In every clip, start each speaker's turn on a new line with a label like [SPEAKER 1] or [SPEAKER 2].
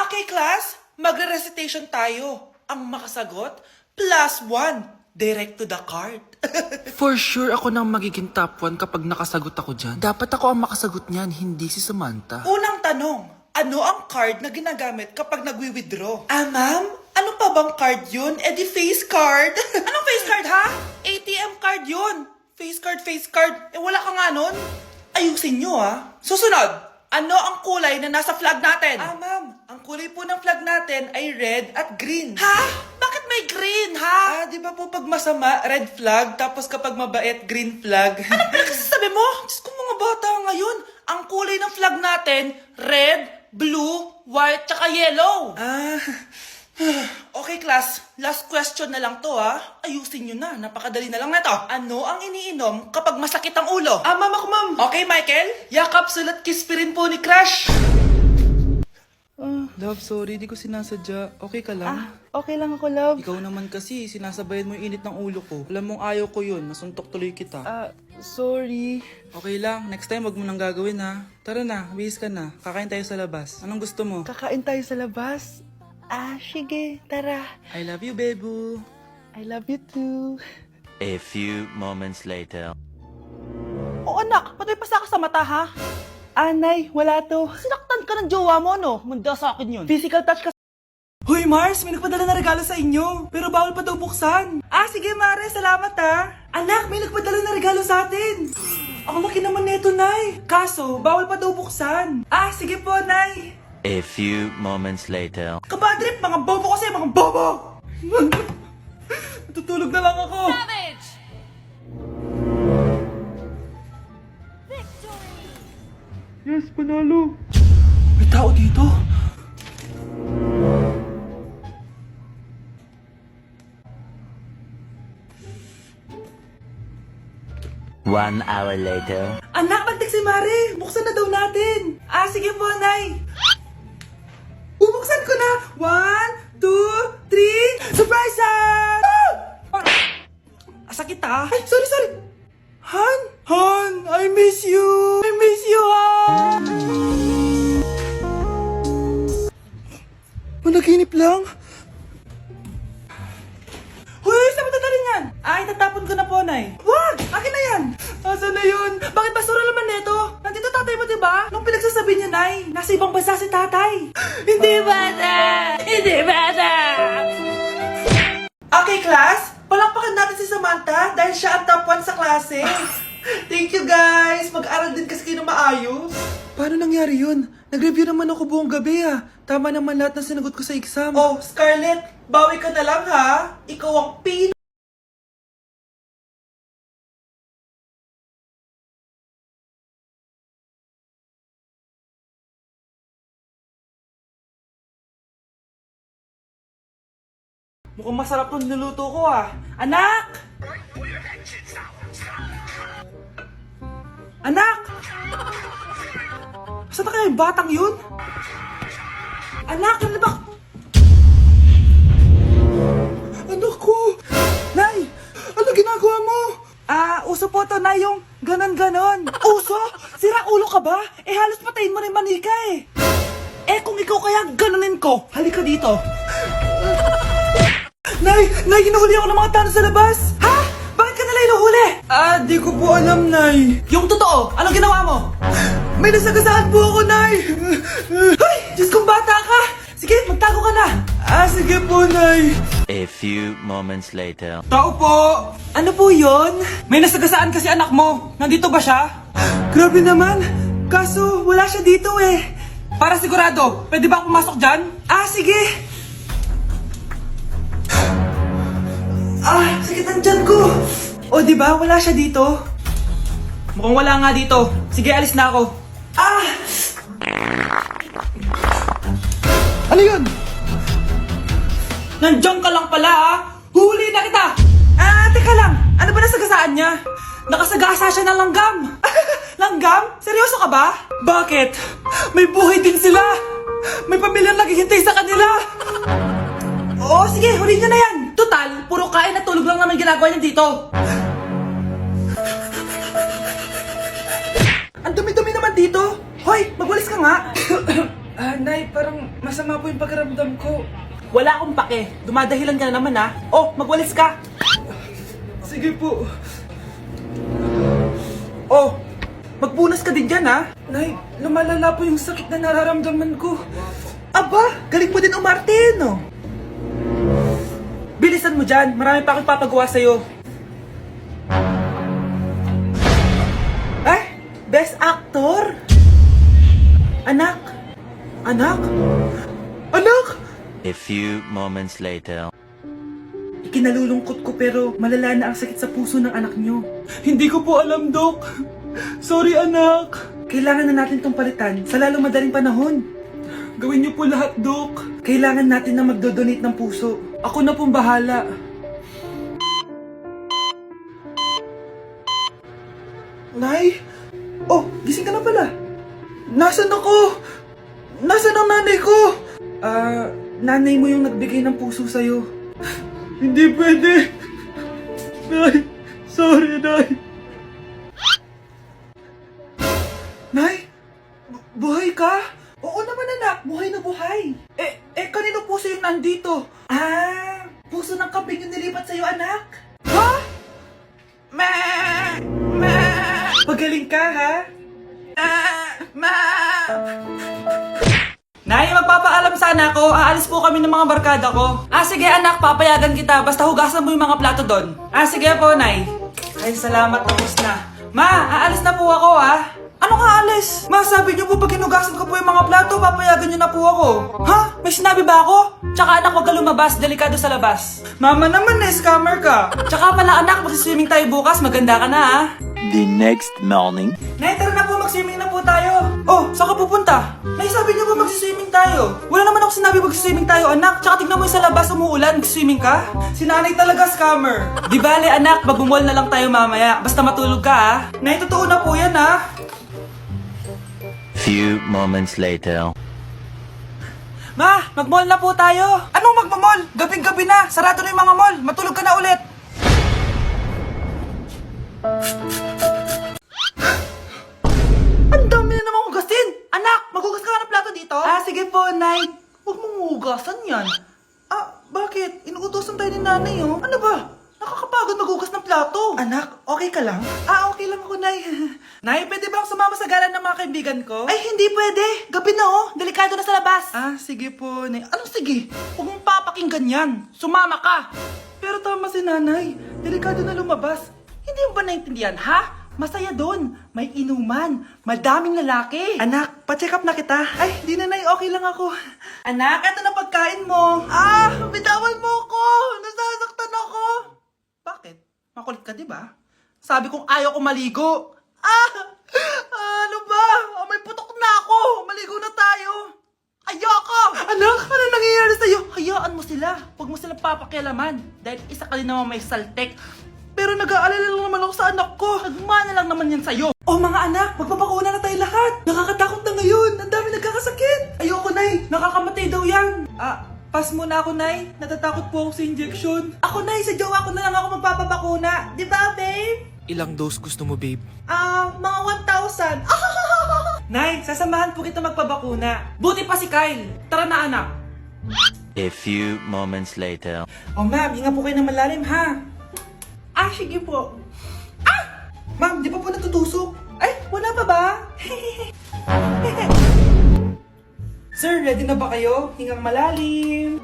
[SPEAKER 1] Okay, class, magre-recitation tayo. Ang makasagot, +1. Direct to the card.
[SPEAKER 2] For sure ako nang magiging top 1 kapag nakasagot ako dyan. Dapat ako ang makasagot niyan, hindi si Samantha.
[SPEAKER 1] Unang tanong, ano ang card na ginagamit kapag nagwi-withdraw? Ah, ma'am? Ano pa bang card yun? Eh di face card. Anong face card, ha? ATM card yun. Face card, face card. Eh wala ka nga nun. Ayusin nyo, ha? Susunod, ano ang kulay na nasa flag natin? Ah, ma'am, ang kulay po ng flag natin ay red at green. Ha? Bakit may green, ha? Ah, di ba po pag masama, red flag, tapos kapag mabait, green flag? Ano pinagsasabi mo? Diyos ko mga bata ngayon, ang kulay ng flag natin, red, blue, white, tsaka yellow. Ah, okay class, last question na lang to ha. Ayusin nyo na, napakadali na lang na to. Ano ang iniinom kapag masakit ang ulo? Ah, ma'am ako ma'am. Okay Michael, yakap, sulat, kiss rin po ni Crush.
[SPEAKER 3] Love, sorry, di ko sinasadya. Okay ka lang?
[SPEAKER 4] Okay lang ako, love.
[SPEAKER 3] Ikaw naman kasi, sinasabayan mo yung init ng ulo ko. Alam mong ayaw ko yun, nasuntok tuloy kita.
[SPEAKER 4] Sorry.
[SPEAKER 3] Okay lang, next time wag mo nang gagawin ha. Tara na, bihis ka na. Kakain tayo sa labas. Anong gusto mo?
[SPEAKER 4] Kakain tayo sa labas. Sige, tara.
[SPEAKER 3] I love you, bebu.
[SPEAKER 4] I love you too.
[SPEAKER 5] A few moments later.
[SPEAKER 1] O anak, patay pa sa ka sa mata ha?
[SPEAKER 4] Nay, wala to.
[SPEAKER 1] Sinaktan ka ng jowa mo no? Manda sa akin yun.
[SPEAKER 4] Physical touch ka.
[SPEAKER 1] Hoy Mars, may nagpadala na regalo sa inyo. Pero bawal pa daw buksan. Sige Mare, salamat ha. Anak, may nagpadala na regalo sa atin. Ang laki naman neto, Nay. Kaso, bawal pa daw buksan. Sige po, Nay.
[SPEAKER 5] A few moments later.
[SPEAKER 1] Kabadrip, mga bobo kasi, mga bobo! Tutulog na lang ako.
[SPEAKER 3] Yes, panalo.
[SPEAKER 1] May tao dito.
[SPEAKER 5] One hour later.
[SPEAKER 1] Anak, nagtik si Mare. Buksan na daw natin. Sige po, Nay. Bubuksan ko na. 1, 2, 3. Surprise! Sakit ah. Ay, sorry. Han, I miss you. I miss you, Han.
[SPEAKER 3] Managinip lang?
[SPEAKER 1] Hoy, saan mo dadalhin yan? Tatapon ko na po, Nay. Wag! Akin na yan! Asan na yun? Bakit basura naman neto? Nandito tatay mo, diba? Nung pinagsasabi niya, Nay, nasa ibang bansa si tatay. Hindi bata! Hindi bata! Okay, class. Palakpakan natin si Samantha dahil siya ang top 1 sa klase. Thank you, guys. Mag-aral din kasi kayo ng maayos.
[SPEAKER 3] Paano nangyari yun? Nag-review naman ako buong gabi Tama naman lahat ng sinagot ko sa exam.
[SPEAKER 1] Oh, Scarlett, bawi ka na lang, ha? Ikaw ang Mukhang masarap tong niluto ko Anak! Anak! Saan na kaya yung batang yun? Anak, ano ba?
[SPEAKER 3] Anak ko!
[SPEAKER 1] Nay!
[SPEAKER 3] Ano ginagawa mo?
[SPEAKER 1] Uso po to, Nay, yung ganon-ganon. Uso? Sira ulo ka ba? Halos patayin mo rin manika kung ikaw kaya ganonin ko, halika dito. Nay, hinuhuli ako ng mga tano sa labas. Ha? Bakit ka nila hinuhuli?
[SPEAKER 3] Di ko po alam, Nay.
[SPEAKER 1] Yung totoo, anong ginawa mo?
[SPEAKER 3] May nasagasaan po ako, Nay.
[SPEAKER 1] Ay, Diyos kong bata ka. Sige, magtago ka na.
[SPEAKER 3] Sige po, Nay.
[SPEAKER 5] A few moments later.
[SPEAKER 3] Tao po!
[SPEAKER 1] Ano po yon? May nasagasaan kasi anak mo. Nandito ba siya?
[SPEAKER 3] Grabe naman. Kaso, wala siya dito
[SPEAKER 1] Para sigurado, pwede ba ako pumasok dyan? Sige. Sakit ang tiyan ko. O, di ba? Wala siya dito. Mukhang wala nga dito. Sige, alis na ako.
[SPEAKER 3] Ano yun?
[SPEAKER 1] Nandiyan ka lang pala, Huli na kita! Teka lang. Ano ba nasagasaan niya? Nakasagasa siya ng langgam. Langgam? Seryoso ka ba? Bakit? May buhay din sila. May pamilyang naghihintay sa kanila. Oo, sige, huli niyo na yan. Total, puro kain at tulog lang naman ginagawa niya dito. Ang dumi-dumi naman dito. Hoy, magwalis ka nga.
[SPEAKER 3] Nay, parang masama po yung pakiramdam ko.
[SPEAKER 2] Wala akong pake. Dumadahilan ka na naman ha. Oh, magwalis ka.
[SPEAKER 3] Sige po.
[SPEAKER 2] Oh, magpunas ka din dyan ha.
[SPEAKER 3] Nay, lumalala po yung sakit na nararamdaman ko.
[SPEAKER 2] Aba, galing mo din umarte, no? Bilisan mo dyan. Marami pa akong papagawa sa'yo. Best Actor? Anak? Anak? Anak?
[SPEAKER 5] A few moments later.
[SPEAKER 2] Ikinalulungkot ko pero malala na ang sakit sa puso ng anak nyo. Hindi ko po alam, Dok. Sorry, anak. Kailangan na natin tong palitan sa lalong madaling panahon. Gawin niyo po lahat, Dok. Kailangan natin na magdodonate ng puso. Ako na pong bahala. Nay? Oh, gising ka na pala. Nasaan ako? Nasaan ang nanay ko? Nanay mo yung nagbigay ng puso sa'yo. Hindi pwede. Nay, sorry, Nay. Nay? Buhay ka? Oo naman, anak. Buhay na buhay. Kanino puso yung nandito? Puso ng kambing yung nilipat sa'yo, anak. Ha? Pagaling ka, ha? Nay, magpapaalam sana ako. Aalis po kami ng mga barkada ko. Sige anak, papayagan kita. Basta hugasan mo yung mga plato doon. Sige po, Nay. Ay, salamat, tapos na. Ma, aalis na po ako, ha? Anong aalis? Ma, sabi niyo po pag hinugasan ko po yung mga plato, papayagan niyo na po ako. Ha? May sinabi ba ako? Tsaka anak, huwag ka lumabas. Delikado sa labas. Mama naman, scammer ka. Tsaka pala anak, magsiswimming tayo bukas. Maganda ka na, ha?
[SPEAKER 5] The next morning.
[SPEAKER 2] Nay, tara na po, mag-swimming na po tayo. Oh, saan ka pupunta? Nay, sabi niyo ba mag-swimming tayo? Wala naman ako sinabi mag-swimming tayo, anak. Tsaka tignan mo yung sa labas, umuulan, mag-swimming ka? Si nanay talaga scammer. Di bale, anak, mag-mall na lang tayo mamaya. Basta matulog ka, ha? Nay, totoo na po yan, ha?
[SPEAKER 5] Few moments later.
[SPEAKER 2] Ma, mag-mall na po tayo. Anong mag-mall? Gabing-gabi na. Sarado na yung mga mall. Matulog ka na ulit. Ang dami na namang hugasin! Anak, maghugas ka ng plato dito? Sige po, Nay. Huwag mong hugasan yan. Bakit? Inuutosan tayo ni nanay, oh. Ano ba? Nakakapagod maghugas ng plato. Anak, okay ka lang? Okay lang ako, Nay. Nay, pwede ba akong sumama sa gala ng mga kaibigan ko? Ay, hindi pwede. Gabi na, oh. Delikado na sa labas. Sige po, Nay. Anong sige? Huwag mong papakinggan yan. Sumama ka. Pero tama si nanay. Delikado na lumabas. Hindi mo ba naintindihan, ha? Masaya doon. May inuman. Madaming lalaki. Anak, pa-check up na kita. Ay, di na, Nay. Okay lang ako. Anak, eto na pagkain mo. Bitawan mo ako. Nasasaktan ako. Bakit? Makulit ka, di ba? Sabi kong ayaw ko maligo. Ano ba? May putok na ako. Maligo na tayo. Ayoko! Anak, ano nangyayari sa'yo? Hayaan mo sila. Huwag mo sila papakialaman. Dahil isa ka din naman may saltek. Pero nag-aalala lang naman ako sa anak ko. Nagmana lang naman yan sa'yo. Oh mga anak, magpapakuna na tayo lahat. Nakakatakot na ngayon. Ang dami nagkakasakit. Ayoko, Nay. Nakakamatay daw yan. Pass muna ako, Nay. Natatakot po ako sa injection. Ako, Nay. Sa jowa ko na lang ako magpapabakuna. Di ba, babe?
[SPEAKER 3] Ilang dose gusto mo, babe?
[SPEAKER 2] Mga 1,000. Nay, sasamahan po kita magpabakuna. Buti pa si Kyle. Tara na, anak.
[SPEAKER 5] A few moments later.
[SPEAKER 2] Oh, ma'am, hinga po kayo ng malalim, ha? Sige po. Ma'am, di pa po natutusok? Ay, wala pa ba? Sir, ready na ba kayo? Hingang malalim.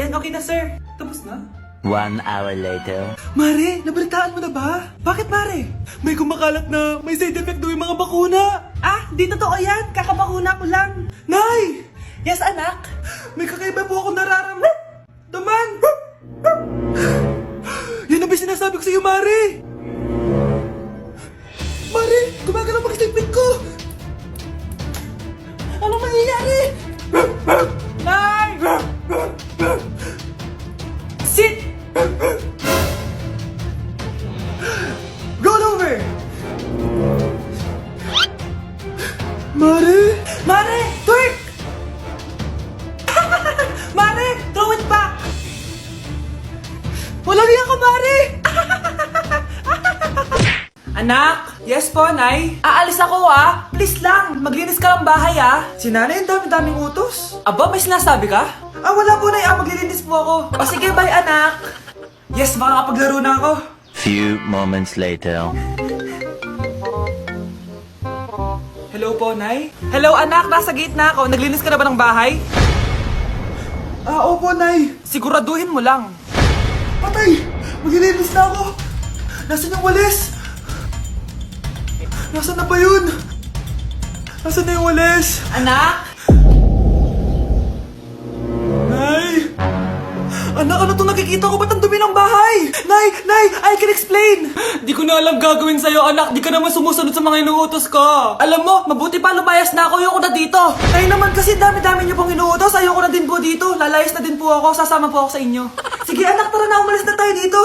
[SPEAKER 2] Yan, okay na, sir. Tapos na?
[SPEAKER 5] 1 hour later.
[SPEAKER 2] Mare, nabalitaan mo na ba? Bakit, Mare? May kumakalat na may side effect daw yung mga bakuna. Di totoo yan. Kakabakuna ko lang. Nay! Yes, anak? May kakaiba po ako nararamdaman. Yan ang ba sinasabi ko sa iyo, Mare? Mare, gumagalaw pag-isipin ko. Anong nangyayari? Nay! Sit! Roll over! Mare! Mare! Twerk! Mare! Throw it back! Walang iya ka, Mare! Anak! Yes po, Nay. Aalis ako, ah. Please lang, maglinis ka ng bahay, ah. Si Nanay, ang dami-daming utos. Aba, may sinasabi ka? Wala po, Nay. Maglilinis po ako. O sige, bye, anak. Yes, makakapaglaro na ako.
[SPEAKER 5] Few moments later.
[SPEAKER 2] Hello po, Nay. Hello, anak. Nasa gate na ako. Naglinis ka na ba ng bahay? Opo, Nay. Siguraduhin mo lang. Patay! Maglilinis na ako. Nasaan yung walis? Nasaan na ba yun? Nasaan na yung walis? Anak? Nay! Anak, ano to nakikita ko? Ba't ang dumi ng bahay? Nay! I can explain! Di ko na alam gagawin sa'yo, anak. Di ka naman sumusunod sa mga inuutos ko. Alam mo, mabuti pa lumayas na ako. Ayoko na dito. Nay naman kasi dami-dami niyo pong inuutos. Ayoko na din po dito. Lalayas na din po ako. Sasama po ako sa inyo. Sige anak, tara na. Umalis na tayo dito.